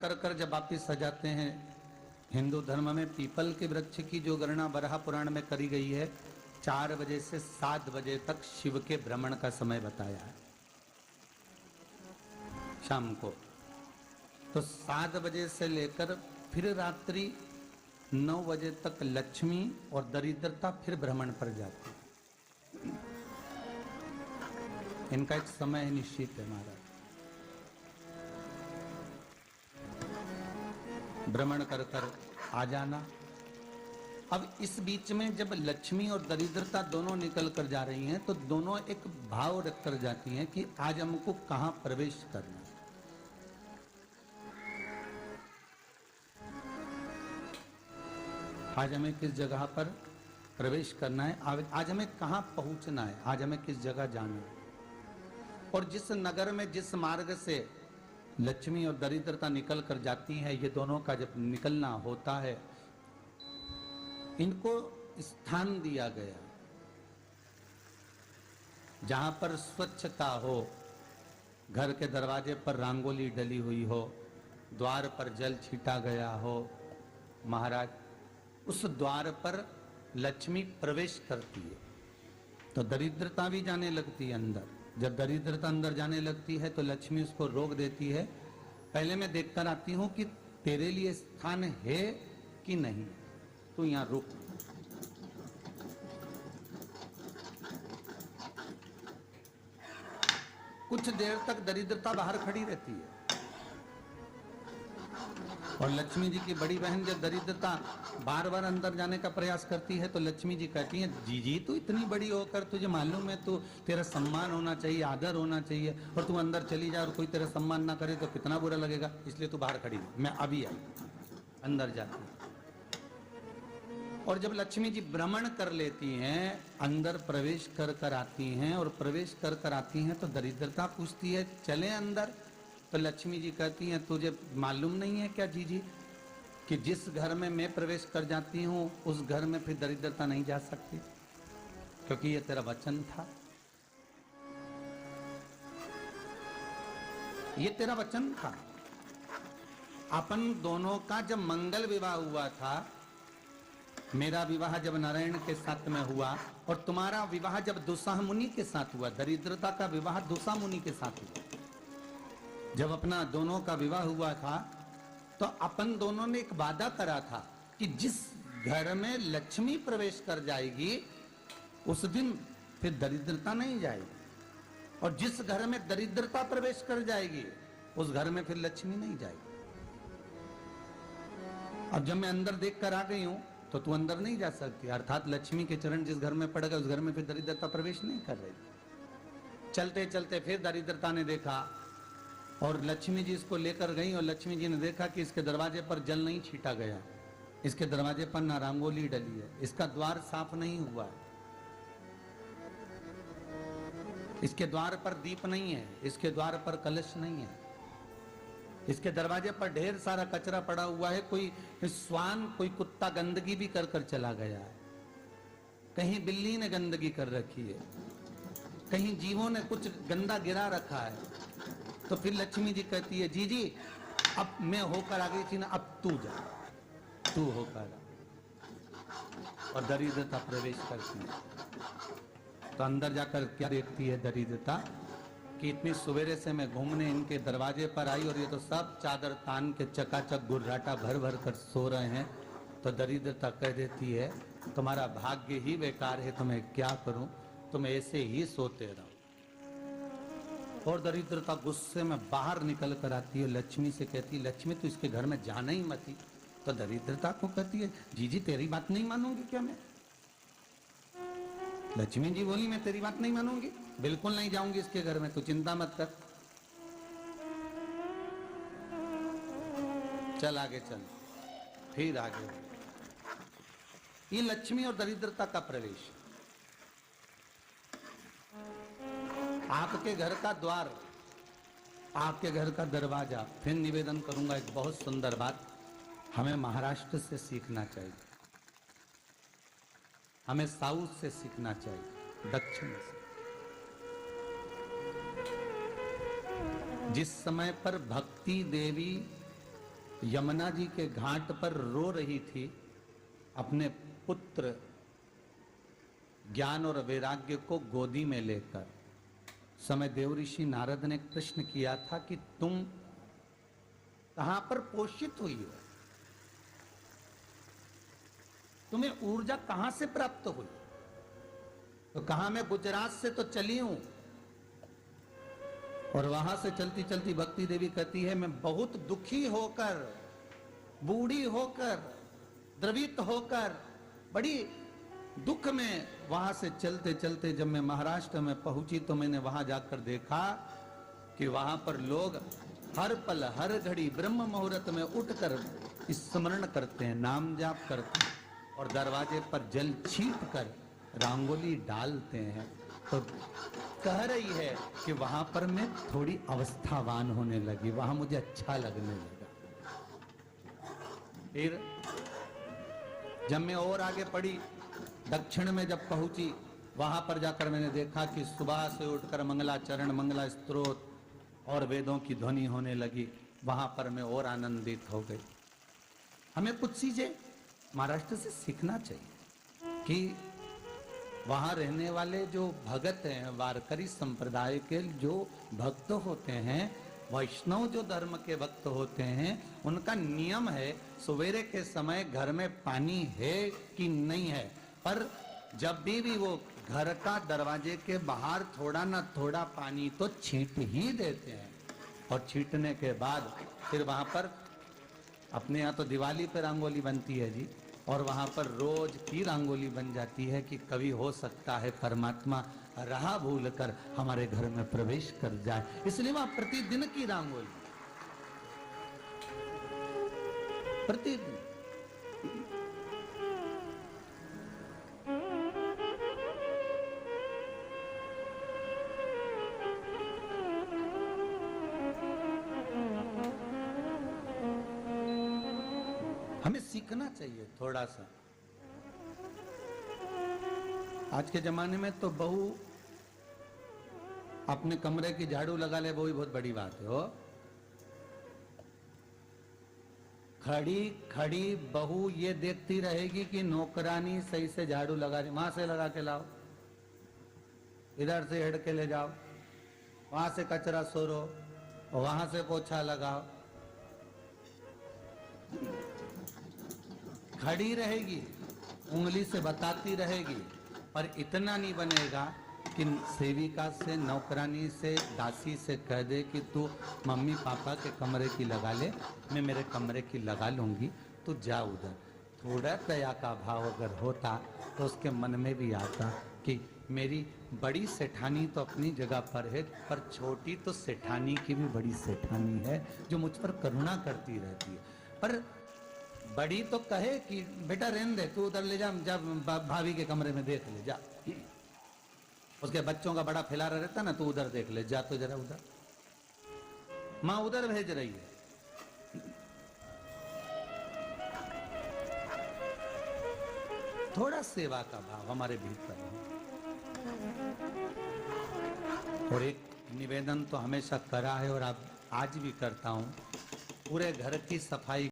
कर कर जब वापिस सजाते हैं। हिंदू धर्म में पीपल के वृक्ष की जो गणना वराह पुराण में करी गई है, 4 बजे से 7 बजे तक शिव के भ्रमण का समय बताया है शाम को। तो 7 बजे से लेकर फिर रात्रि 9 बजे तक लक्ष्मी और दरिद्रता फिर भ्रमण पर जाती है। इनका एक समय निश्चित है महाराज। भ्रमण कर कर आ जाना। अब इस बीच में जब लक्ष्मी और दरिद्रता दोनों निकल कर जा रही हैं तो दोनों एक भाव रख कर जाती हैं कि आज हमको कहां प्रवेश करना है। आज हमें किस जगह पर प्रवेश करना है, आज हमें कहां पहुंचना है, आज हमें किस जगह जाना है। और जिस नगर में जिस मार्ग से लक्ष्मी और दरिद्रता निकल कर जाती है, ये दोनों का जब निकलना होता है, इनको स्थान दिया गया जहां पर स्वच्छता हो, घर के दरवाजे पर रंगोली डली हुई हो, द्वार पर जल छीटा गया हो। महाराज, उस द्वार पर लक्ष्मी प्रवेश करती है तो दरिद्रता भी जाने लगती है अंदर। जब दरिद्रता अंदर जाने लगती है तो लक्ष्मी उसको रोक देती है। पहले मैं देखकर आती हूं कि तेरे लिए स्थान है कि नहीं, तू यहां रुक। कुछ देर तक दरिद्रता बाहर खड़ी रहती है और लक्ष्मी जी की बड़ी बहन जब दरिद्रता बार बार अंदर जाने का प्रयास करती है तो लक्ष्मी जी कहती हैं, जी तू इतनी बड़ी होकर तुझे मालूम है तू तेरा सम्मान होना चाहिए, आदर होना चाहिए, और तू अंदर चली जा और कोई तेरा सम्मान ना करे तो कितना बुरा लगेगा, इसलिए तू बाहर खड़ी। मैं अभी आई, अंदर जाती। और जब लक्ष्मी जी भ्रमण कर लेती हैं, अंदर प्रवेश कर कर आती हैं, और प्रवेश कर कर आती हैं तो दरिद्रता पूछती है चले अंदर। तो लक्ष्मी जी कहती हैं, तुझे मालूम नहीं है क्या जीजी कि जिस घर में मैं प्रवेश कर जाती हूं उस घर में फिर दरिद्रता नहीं जा सकती, क्योंकि ये तेरा वचन था, ये तेरा वचन था। अपन दोनों का जब मंगल विवाह हुआ था, मेरा विवाह जब नारायण के साथ में हुआ और तुम्हारा विवाह जब दुसाह मुनि के साथ हुआ, दरिद्रता का विवाह दुसाह मुनि के साथ हुआ। जब अपना दोनों का विवाह हुआ था तो अपन दोनों ने एक वादा करा था कि जिस घर में लक्ष्मी प्रवेश कर जाएगी उस दिन फिर दरिद्रता नहीं जाएगी, और जिस घर में दरिद्रता प्रवेश कर जाएगी उस घर में फिर लक्ष्मी नहीं जाएगी। अब जब मैं अंदर देख कर आ गई हूं तो तू अंदर नहीं जा सकती, अर्थात लक्ष्मी के चरण जिस घर में पड़ गए उस घर में फिर दरिद्रता प्रवेश नहीं कर रही। चलते चलते फिर दरिद्रता ने देखा और लक्ष्मी जी इसको लेकर गई, और लक्ष्मी जी ने देखा कि इसके दरवाजे पर जल नहीं छीटा गया, इसके दरवाजे पर ना रंगोली डली है, इसका द्वार साफ नहीं हुआ है, इसके द्वार पर दीप नहीं है, इसके द्वार पर कलश नहीं है, इसके दरवाजे पर ढेर सारा कचरा पड़ा हुआ है, कोई श्वान कोई कुत्ता गंदगी भी कर कर चला गया है, कहीं बिल्ली ने गंदगी कर रखी है, कहीं जीवों ने कुछ गंदा गिरा रखा है। तो फिर लक्ष्मी जी कहती है, जी अब मैं होकर आ गई थी ना, अब तू जा, तू होकर आ। और दरिद्रता प्रवेश करती है तो अंदर जाकर क्या देखती है दरिद्रता कि इतनी सवेरे से मैं घूमने इनके दरवाजे पर आई और ये तो सब चादर तान के चकाचक गुर्राटा भर भर कर सो रहे हैं। तो दरिद्रता कह देती है, तुम्हारा भाग्य ही बेकार है, तो मैं क्या करूं, तुम ऐसे ही सोते रहो। और दरिद्रता गुस्से में बाहर निकल कर आती है, लक्ष्मी से कहती है, लक्ष्मी तू इसके घर में जाना ही मत। तो दरिद्रता को कहती है, जी तेरी बात नहीं मानूंगी क्या मैं? लक्ष्मी जी बोली, मैं तेरी बात नहीं मानूंगी, बिल्कुल नहीं जाऊंगी इसके घर में, तू चिंता मत कर, चल आगे चल। फिर आगे ये लक्ष्मी और दरिद्रता का प्रवेश। आपके घर का द्वार, आपके घर का दरवाजा। फिर निवेदन करूंगा एक बहुत सुंदर बात, हमें महाराष्ट्र से सीखना चाहिए, हमें साउथ से सीखना चाहिए, दक्षिण से। जिस समय पर भक्ति देवी यमुना जी के घाट पर रो रही थी अपने पुत्र ज्ञान और वैराग्य को गोदी में लेकर। समय देव ऋषि नारद ने प्रश्न किया था कि तुम कहां पर पोषित हुई हो, तुम्हें ऊर्जा कहां से प्राप्त हुई? तो कहा, मैं गुजरात से तो चली हूं। और वहां से चलती चलती भक्ति देवी कहती है, मैं बहुत दुखी होकर, बूढ़ी होकर, द्रवित होकर, बड़ी दुख में वहां से चलते चलते जब मैं महाराष्ट्र में पहुंची तो मैंने वहां जाकर देखा कि वहां पर लोग हर पल हर घड़ी ब्रह्म मुहूर्त में उठकर स्मरण करते हैं, नाम जाप करते हैं और दरवाजे पर जल छीट कर रंगोली डालते हैं। तो कह रही है कि वहां पर मैं थोड़ी अवस्थावान होने लगी, वहां मुझे अच्छा लगने लगा। फिर जब मैं और आगे पढ़ी, दक्षिण में जब पहुंची, वहां पर जाकर मैंने देखा कि सुबह से उठकर मंगलाचरण, मंगला स्तोत्र और वेदों की ध्वनि होने लगी। वहां पर मैं और आनंदित हो गई। हमें कुछ चीजें महाराष्ट्र से सीखना चाहिए कि वहां रहने वाले जो भगत हैं, वारकरी संप्रदाय के जो भक्त होते हैं, वैष्णव जो धर्म के भक्त होते हैं, उनका नियम है सवेरे के समय घर में पानी है कि नहीं है, पर जब भी वो घर का दरवाजे के बाहर थोड़ा ना थोड़ा पानी तो छींट ही देते हैं। और छींटने के बाद फिर वहां पर अपने यहाँ तो दिवाली पे रंगोली बनती है जी, और वहां पर रोज की रंगोली बन जाती है कि कभी हो सकता है परमात्मा राह भूल कर हमारे घर में प्रवेश कर जाए, इसलिए वहां प्रतिदिन की रंगोली, प्रतिदिन। हमें सीखना चाहिए थोड़ा सा। आज के जमाने में तो बहू अपने कमरे की झाड़ू लगा ले, वो ही बहुत बड़ी बात है। हो खड़ी खड़ी बहू ये देखती रहेगी कि नौकरानी सही से झाड़ू लगा रही, वहां से लगा के लाओ, इधर से हेड के ले जाओ, वहां से कचरा सोरो, वहां से पोछा लगाओ। खड़ी रहेगी, उंगली से बताती रहेगी, पर इतना नहीं बनेगा कि सेविका से, नौकरानी से, दासी से कह दे कि तू मम्मी पापा के कमरे की लगा ले, मैं मेरे कमरे की लगा लूंगी, तू जा उधर। थोड़ा दया का भाव अगर होता तो उसके मन में भी आता कि मेरी बड़ी सेठानी तो अपनी जगह पर है, पर छोटी तो सेठानी की भी बड़ी सेठानी है जो मुझ पर करुणा करती रहती है। पर बड़ी तो कहे कि बेटा रहने दे, तू उधर ले जा, जब भाभी के कमरे में देख ले जा। उसके बच्चों का बड़ा फैलारा रहता ना, तू उधर देख ले जा, तो जरा उधर, माँ उधर भेज रही है। थोड़ा सेवा का भाव हमारे भीतर है। और एक निवेदन तो हमेशा करा है और अब आज भी करता हूं, पूरे घर की सफाई